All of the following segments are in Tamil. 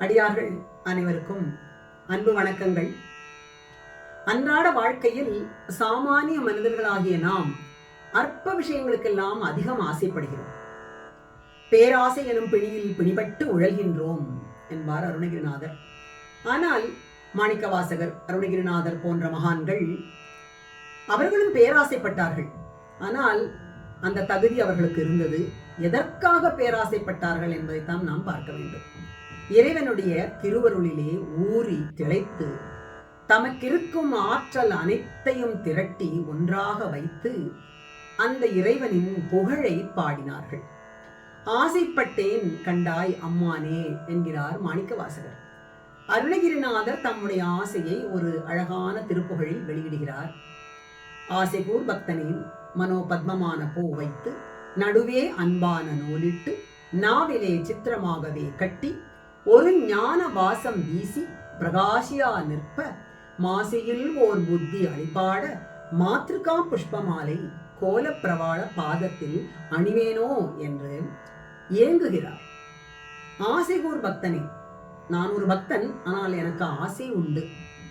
அடியார்கள் அனைவருக்கும் அன்பு வணக்கங்கள். அன்றாட வாழ்க்கையில் சாமானிய மனிதர்களாகிய நாம் அற்ப விஷயங்களுக்கெல்லாம் அதிகம் ஆசைப்படுகிறோம். பேராசை எனும் பிணியில் பிணிபட்டு உழல்கின்றோம் என்பார் அருணகிரிநாதர். ஆனால் மாணிக்கவாசகர், அருணகிரிநாதர் போன்ற மகான்கள் அவர்களும் பேராசைப்பட்டார்கள். ஆனால் அந்த தகுதி அவர்களுக்கு இருந்தது. எதற்காக பேராசைப்பட்டார்கள் என்பதைத்தான் நாம் பார்க்க வேண்டும். இறைவனுடைய திருவருளிலே ஊறி திளைத்து தமக்கிருக்கும் ஆற்றல் அனைத்தையும் திரட்டி ஒன்றாக வைத்து அந்த இறைவனின் புகழை பாடினார்கள். ஆசைப்பட்டேன் கண்டாய் அம்மானே என்கிறார் மாணிக்கவாசகர். அருணகிரிநாதர் தம்முடைய ஆசையை ஒரு அழகான திருப்புகழில் வெளியிடுகிறார். ஆசைகூர் பக்தனின் மனோபத்மமான பூ வைத்து நடுவே அன்பான நூலிட்டு நாவிலே சித்திரமாகவே கட்டி ஒரு ஞான வாசம் வீசி பிரகாசியா நிற்ப மாசையில் ஓர் புத்தி அழிபாட மாத்திருக்கா புஷ்பமாலை கோலப்பிரவாள பாதத்தில் அணிவேனோ என்று ஏங்குகிறார். ஆசைகூர் பக்தனே, நான் ஒரு பக்தன், ஆனால் எனக்கு ஆசை உண்டு.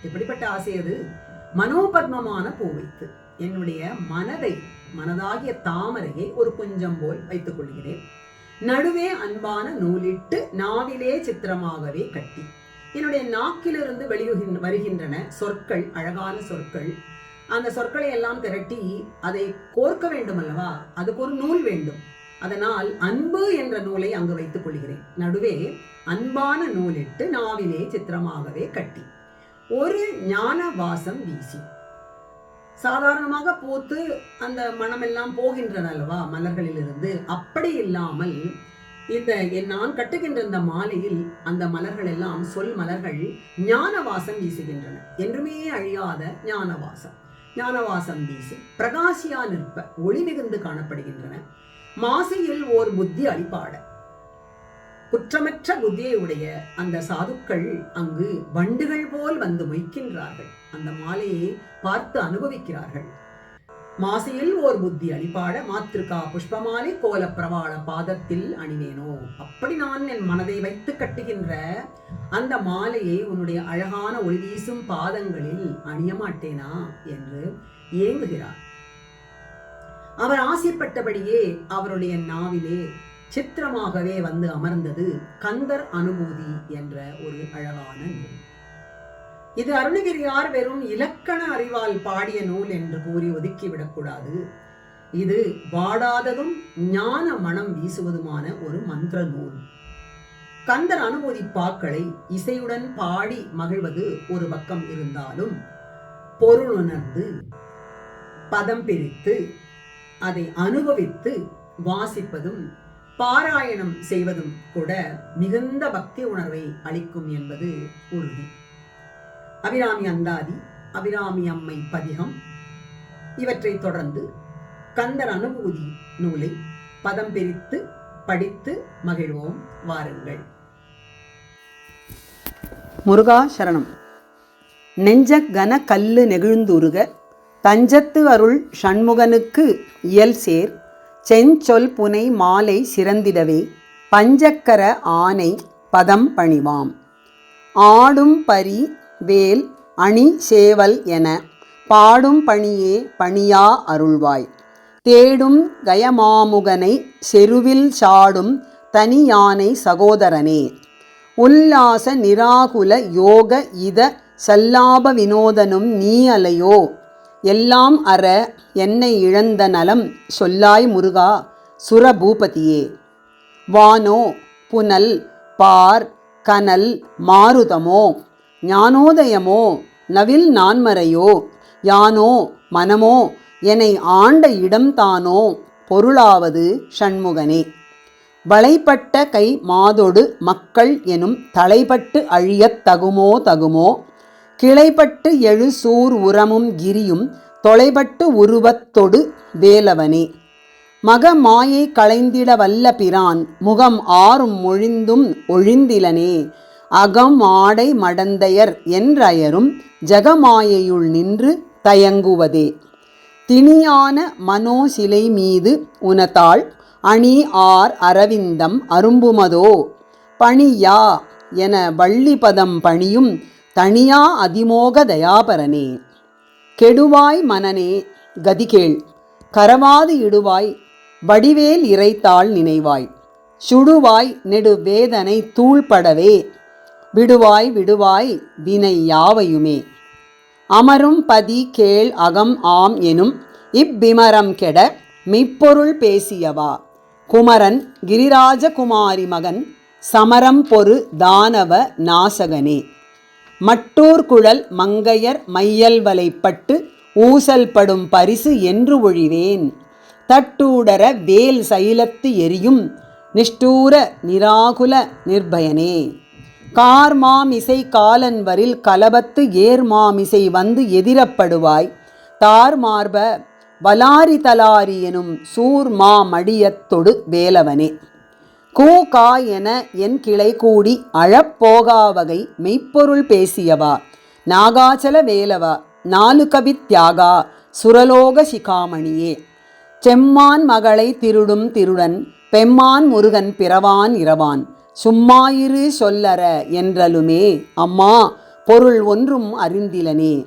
எப்படிப்பட்ட ஆசை அது? மனோபத்மமான பூ வைத்து என்னுடைய மனதாகிய தாமரையை ஒரு குஞ்சம் போல் வைத்துக் கொள்கிறேன். நடுவே அன்பான நூலிட்டு நாவிலே சித்திரமாகவே கட்டி, என்னுடைய நாக்கிலிருந்து வருகின்றன சொற்கள், அழகான சொற்கள். அந்த சொற்களை எல்லாம் திரட்டி அதை கோர்க்க வேண்டும் அல்லவா? அதுக்கு ஒரு நூல் வேண்டும். அதனால் அன்பு என்ற நூலை அங்கு வைத்துக் கொள்கிறேன். நடுவே அன்பான நூலிட்டு நாவிலே சித்திரமாகவே கட்டி ஒரு ஞான வாசம் வீசி. சாதாரணமாக பூத்து அந்த மனமெல்லாம் போகின்றன அல்லவா மலர்களிலிருந்து? அப்படி இல்லாமல் இந்த நான் கட்டுகின்ற இந்த மாலையில் அந்த மலர்கள் எல்லாம் சொல் மலர்கள் ஞானவாசம் வீசுகின்றன. என்றுமே அழியாத ஞானவாசம் வீசி பிரகாசியா நிற்ப ஒளி மிகுந்து காணப்படுகின்றன. மாசையில் ஓர் புத்தி அழிபாட, குற்றமற்ற புத்தியை உடைய அந்த சாதுக்கள் அங்கு வண்டுகள் போல் வந்து மொய்க்கின்றார்கள். அந்த மாலையை பார்த்து அனுபவிக்கிறார்கள். மாசையில் ஓர் புத்தி அழிபாட மாத்திருக்கா புஷ்பமாலை கோலப்பிரவாள பாதத்தில் அணிவேனோ. அப்படி நான் என் மனதை வைத்து கட்டுகின்ற அந்த மாலையை உன்னுடைய அழகான ஒளி வீசும் பாதங்களில் அணிய மாட்டேனா என்று ஏங்குகிறார். அவர் ஆசைப்பட்டபடியே அவருடைய நாவிலே சித்திரமாகவே வந்து அமர்ந்தது கந்தர் அனுபூதி என்ற ஒரு அழகான நூல். இது அருணகிரியார் வெறும் இலக்கண அறிவால் பாடிய நூல் என்று கூறி ஒதுக்கிவிடக்கூடாது. இது வாடாததும் ஞான மனம் வீசுவதுமான ஒரு மந்திர நூல். கந்தர் அனுபூதி பாக்களை இசையுடன் பாடி மகிழ்வது ஒரு பக்கம் இருந்தாலும், பொருளுணர்ந்து பதம் பிரித்து அதை அனுபவித்து வாசிப்பதும் பாராயணம் செய்வதும் கூட மிகுந்த பக்தி உணர்வை அளிக்கும் என்பது உறுதி. அபிராமி அந்தாதி, அபிராமி அம்மை பதிகம் இவற்றை தொடர்ந்து கந்தர் அனுபூதி நூலை பதம் பிரித்து படித்து மகிழ்வோம். வாருங்கள். முருகா சரணம். நெஞ்ச கன கல்லு நெகிழ்ந்துருக தஞ்சத்து அருள் ஷண்முகனுக்கு இயல் சேர் செஞ்சொல் புனை மாலை சிறந்திடவே பஞ்சக்கர ஆனை பதம் பணிவாம். ஆடும் பரி வேல் அணி சேவல் என பாடும் பணியே பணியா அருள்வாய். தேடும் கயமாமுகனை செருவில் சாடும் தனி யானை சகோதரனே. உல்லாச நிராகுல யோக இத சல்லாப வினோதனும் நீ அலையோ. எல்லாம் அற என்னை இழந்த நலம் சொல்லாய் முருகா சுரபூபதியே. வானோ புனல் பார் கனல் மாருதமோ ஞானோதயமோ நவில் நான்மறையோ யானோ மனமோ என்னை ஆண்ட இடம்தானோ பொருளாவது ஷண்முகனே. வளைப்பட்ட கை மாதொடு மக்கள் எனும் தலைப்பட்டு அழியத் தகுமோ கிளைப்பட்டு எழு சூர் உரமும் கிரியும் தொலைபட்டு உருவத்தொடு வேலவனே. மக மாயை களைந்திட வல்ல பிரான் முகம் ஆறும் மொழிந்தும் ஒழிந்திலனே. அகம் ஆடை மடந்தையர் என்றயரும் ஜகமாயையுள் நின்று தயங்குவதே. திணியான மனோசிலை மீது உனதாள் அணி ஆர் அரவிந்தம் அரும்புமதோ. பணியா என வள்ளிபதம் பணியும் தனியா அதிமோக தயாபரனே. கெடுவாய் மனனே கதிகேள், கரவாது இடுவாய் வடிவேல் இறைத்தாள் நினைவாய். சுடுவாய் நெடு வேதனை தூள்படவே, விடுவாய் விடுவாய் வினை யாவையுமே. அமரும் பதி கேள் அகம் ஆம் எனும் இப்பிமரம் கெட மெய்ப்பொருள் பேசியவா. குமரன் கிரிராஜகுமாரி மகன் சமரம் பொரு தானவ நாசகனே. மட்டூர் குழல் மங்கையர் மையல்வலைப்பட்டு ஊசல் படும் பரிசு என்று ஒழிவேன். தட்டூடர வேல் சைலத்து எரியும் நிஷ்டூர நிராகுல நிர்பயனே. கார்மாமிசை காலன்வரில் கலபத்து ஏர்மாமிசை வந்து எதிரப்படுவாய். தார்மார்ப வலாரி தலாரி எனும் சூர்மா மடியத்தொடு வேலவனே. கூகா என என் கிளை கூடி அழப்போகாவகை மெய்ப்பொருள் பேசியவா. நாகாச்சல வேலவா நாலு கவித்யாகா சுரலோக சிகாமணியே. செம்மான் மகளை திருடும் திருடன் பெம்மான் முருகன் பிறவான் இரவான். சும்மாயிரு சொல்லற என்றலுமே அம்மா பொருள் ஒன்றும் அறிந்திலனே.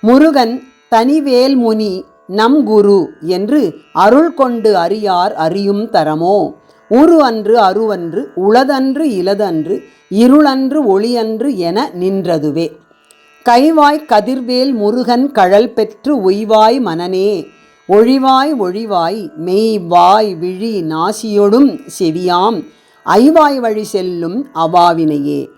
முருகன் தனிவேல் முனி நம் குரு என்று அருள் கொண்டு அறியார் அறியும் தரமோ. உரு அன்று அருவன்று உளதன்று இலதன்று இருளன்று ஒளியன்று என நின்றதுவே. கைவாய் கதிர்வேல் முருகன் கழல் பெற்று உய்வாய் மனனே. ஒழிவாய் ஒழிவாய் மெய்வாய் விழி நாசியொடும் செவியாம் ஐவாய் வழி செல்லும் அவாவினையே.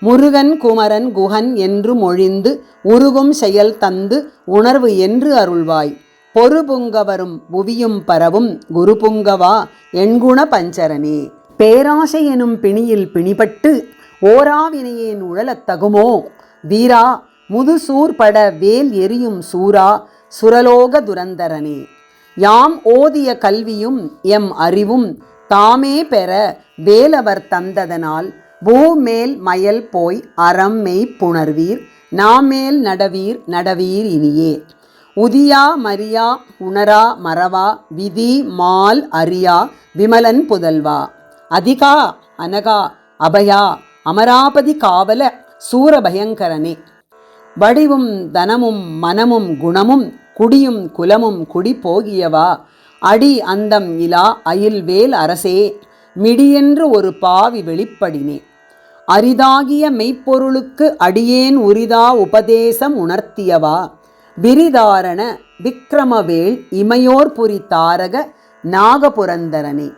முருகன் குமரன் குகன் என்று மொழிந்து உருகும் செயல் தந்து உணர்வு என்று அருள்வாய். பொறு புங்கவரும் புவியும் பரவும் குரு புங்கவா எண்குண பஞ்சரனே. பேராசை எனும் பிணியில் பிணிபட்டு ஓராவினையேன் உழலத் தகுமோ. வீரா முதுசூர்பட வேல் எரியும் சூரா சுரலோக துரந்தரனே. யாம் ஓதிய கல்வியும் எம் அறிவும் தாமே பெற வேலவர் தந்ததனால் பூமேல் மயல் போய் அறம் மெய் புணர்வீர் நாமேல் நடவீர் நடவீர் இனியே. உதியா மரியா உணரா மறவா விதி மால் அறியா விமலன் புதல்வா. அதிகா அனகா அபயா அமராபதி காவல சூரபயங்கரனே. வடிவும் தனமும் மனமும் குணமும் குடியும் குலமும் குடி போகியவா. அடி அந்தம் இலா அயில்வேல் அரசே மிடியென்று ஒரு பாவி வெளிப்படினே. அரிதாகிய மெய்ப்பொருளுக்கு அடியேன் உரிதா உபதேசம் உணர்த்தியவா. விரிதாரண விக்ரமவேள் இமையோர் புரி தாரக நாகபுரந்தரனே.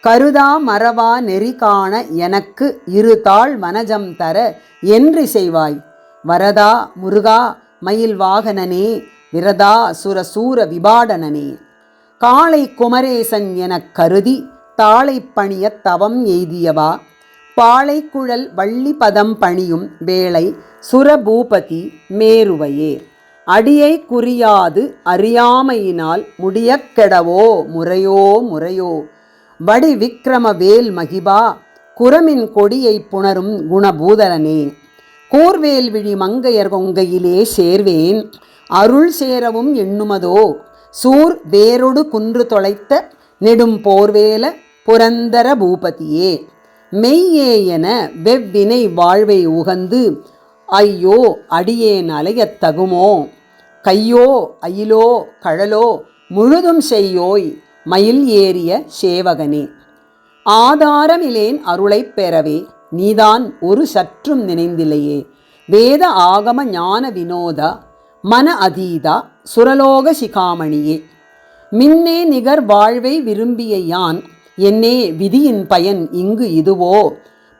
கருதா மறவா நெறி காண எனக்கு இருதாள் வனஜம் தர என்று செய்வாய். வரதா முருகா மயில் வாகனனே விரதா சுரசூர விபாடனனே. காளை குமரேசன் எனக் கருதி தாளை பணிய தவம் எய்தியவா. பாளைக்குழல் வள்ளி பதம் பணியும் வேளை சுரபூபதி மேருவையே. அடியை குறியாது அறியாமையினால் முடியக் கெடவோ முறையோ முறையோ. வடி விக்ரம வேல் மகிபா குரமின் கொடியை புணரும் குணபூதரனே. கூர்வேல் விழி மங்கையர் கொங்கையிலே சேர்வேன் அருள் சேரவும் எண்ணுமதோ. சூர் வேரொடு குன்று தொலைத்த நெடும் போர்வேல புரந்தர பூபதியே. மெய்யே என வெவ்வினை வாழ்வை உகந்து ஐயோ அடியேன் அலையத் தகுமோ. கையோ அயிலோ கழலோ முழுதும் செய்யோய் மயில் ஏறிய சேவகனே. ஆதாரமிலேன் அருளைப் பெறவே நீதான் ஒரு சற்றும் நினைந்திலையே. வேத ஆகம ஞான வினோதா மன அதீதா சுரலோக சிகாமணியே. மின்னே நிகர் வாழ்வை விரும்பிய யான் என்னே விதியின் பயன் இங்கு இதுவோ.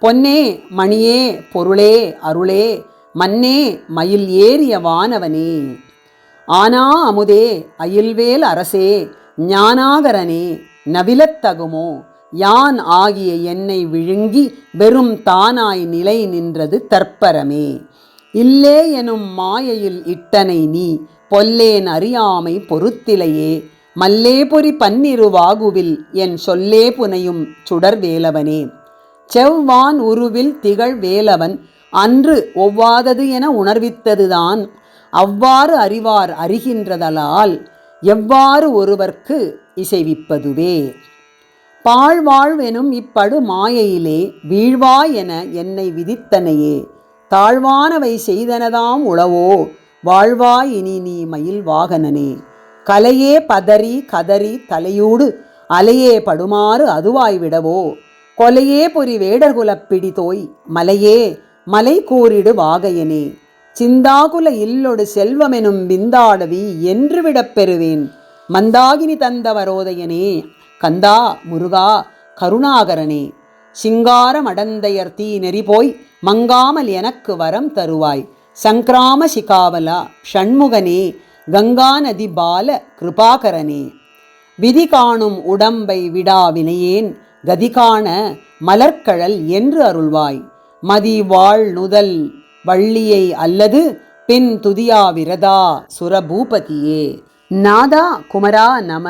பொன்னே மணியே பொருளே அருளே மன்னே மயில் ஏறிய வானவனே. ஆனா அமுதே அயில்வேல் அரசே ஞானாகரனே நவிலத்தகுமோ. யான் ஆகிய என்னை விழுங்கி வெறும் தானாய் நிலை நின்றது தற்பரமே. இல்லே எனும் மாயையில் இட்டனை நீ பொல்லேன் அறியாமை பொறுத்திலையே. மல்லே பொறி பன்னிரு வாகுவில் என் சொல்லே புனையும் சுடர் வேலவனே. செவ்வான் உருவில் திகழ் வேலவன் அன்று ஒவ்வாதது என உணர்வித்ததுதான். அவ்வாறு அறிவார் அறிகின்றதலால் எவ்வாறு ஒருவர்க்கு இசைவிப்பதுவே. பாழ்வாழ்வெனும் இப்படு மாயையிலே வீழ்வாய் என என்னை விதித்தனையே தாழ்வானவை செய்தனதாம் உளவோ வாழ்வாய் இனி நீ மயில் வாகனனே. கலையே பதறி கதறி தலையூடு அலையே படுமாறு அதுவாய் விடவோ கொலையே பொறி வேடர்குலப் பிடிதோய் மலையே மலை கூறிடு வாகையனே. சிந்தாகுல இல்லொடு செல்வமெனும் விந்தாடவி என்று விடப் பெறுவேன் மந்தாகினி தந்தவரோதயனே. கந்தா முருகா கருணாகரனே. சிங்கார மடந்தையர் தீ நெறி போய் மங்காமல் எனக்கு வரம் தருவாய் சங்கிராம சிகாவலா ஷண்முகனே கங்கா நதி பால கிருபாகரனே. விதி காணும் உடம்பை விடா வினையேன் கதிகாண மலர்கழல் என்று அருள்வாய் மதி வாழ் நுதல் வள்ளியை அல்லது பின் துதியா விரதா சுரபூபதியே. நாதா குமரா நம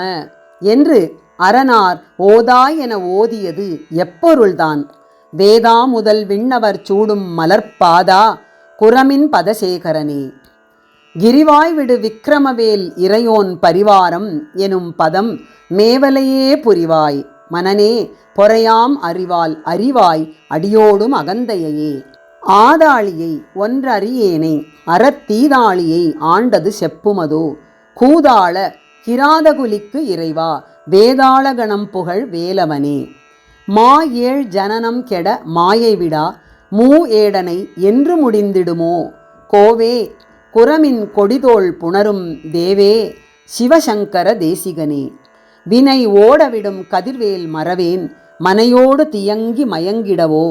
என்று அரணார் ஓதாய் என ஓதியது எப்பொருள்தான்? வேதா முதல் விண்ணவர் சூடும் மலர்பாதா குரமின் பதசேகரனே. கிரிவாய் விடு விக்கிரமவேல் இறையோன் பரிவாரம் எனும் பதம் மேவலையே புரிவாய் மனனே பொறையாம் அறிவால் அறிவாய் அடியோடும் அகந்தையே. ஆதாளியை ஒன்றறியேனை அறத்தீதாளியை ஆண்டது செப்புமதோ கூதாள கிராதகுலிக்கு இறைவா வேதாளகணம் புகழ் வேலவனே. மா ஏழ் ஜனனம் கெட மாயை விடா மூ ஏடனை என்று முடிந்திடுமோ கோவே குரமின் கொடிதோள் புணரும் தேவே சிவசங்கர தேசிகனே. வினை ஓடவிடும் கதிர்வேல் மறவேன் மனையோடு தியங்கி மயங்கிடவோ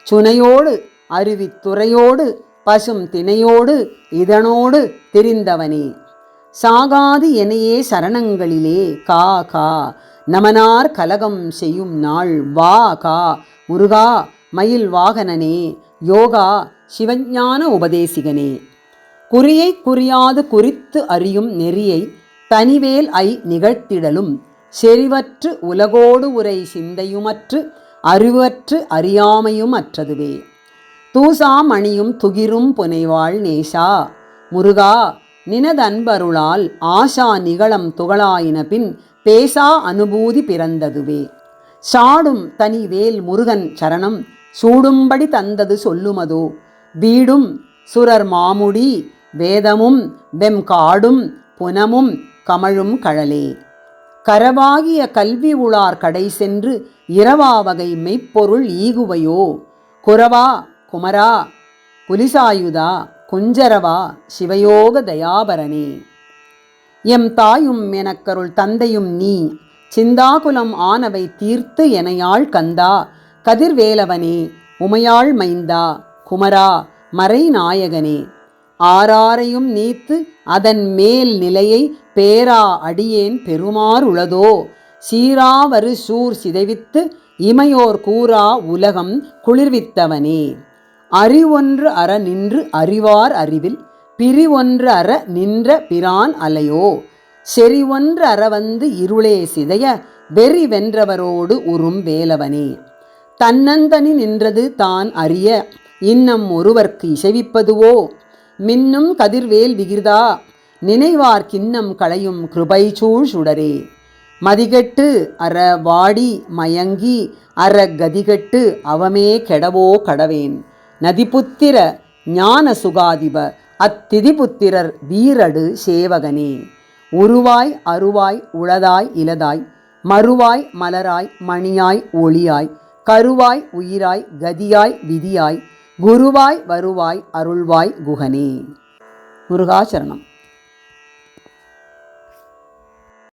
சுனையோடு அருவித்துறையோடு பசும் தினையோடு இதனோடு திரிந்தவனே. சாகாது எனையே சரணங்களிலே கா கா நமனார் கலகம் செய்யும் நாள் வா கா முருகா மயில் வாகனனே யோகா சிவஞான உபதேசிகனே. குறியை குறியாது குறித்து அறியும் நெறியை தனிவேல் ஐ நிகழ்த்திடலும் செறிவற்று உலகோடு உரை சிந்தையுமற்று அறிவற்று அறியாமையும் அற்றதுவே. தூசாமணியும் துகிரும் புனைவாள் நேசா முருகா நினதன்பருளால் ஆஷா நிகழம் துகளாயின பின் பேசா அனுபூதி பிறந்ததுவே. சாடும் தனி வேல் முருகன் சரணம் சூடும்படி தந்தது சொல்லுமதோ வீடும் சுரர் மாமுடி வேதமும் வெம்காடும் புனமும் கமழும் கழலே. கரவாகிய கல்வி உளார் கடை சென்று இரவா வகை மெய்ப்பொருள் ஈகுவையோ குரவா குமரா புலிசாயுதா குஞ்சரவா சிவயோக தயாபரனே. எம் தாயும் எனக்கருள் தந்தையும் நீ சிந்தாகுலம் ஆனவை தீர்த்து எனையாள் கந்தா கதிர்வேலவனே உமையாள் மைந்தா குமரா மறைநாயகனே. ஆராரையும் நீத்து அதன் மேல் நிலையை பேரா அடியேன் பெருமாறுளதோ சீராவரு சூர் சிதைவித்து இமையோர் கூறா உலகம் குளிர்வித்தவனே. அறிவொன்று அற நின்று அறிவார் அறிவில் பிரிவொன்று அற நின்ற பிரான் அலையோ செறிவொன்று அற வந்து இருளே சிதைய வெறி வென்றவரோடு உறும் வேலவனே. தன்னந்தனி நின்றது தான் அறிய இன்னம் ஒருவர்க்கு இசைவிப்பதுவோ மின்னும் கதிர்வேல் விகிர்தா நினைவார் கிண்ணம் களையும் கிருபைசூழ் சுடரே. மதிகெட்டு அற வாடி மயங்கி அற கதிகெட்டு அவமே கெடவோ கடவேன் நதிபுத்திர ஞான சுகாதிப அத்திதிபுத்திரர் வீரடு சேவகனே. உருவாய் அருவாய் உளதாய் இலதாய் மறுவாய் மலராய் மணியாய் ஒளியாய் கருவாய் உயிராய் கதியாய் விதியாய் குருவாய் வருவாய் அருள்வாய் குகனே. முருகாசரணம்.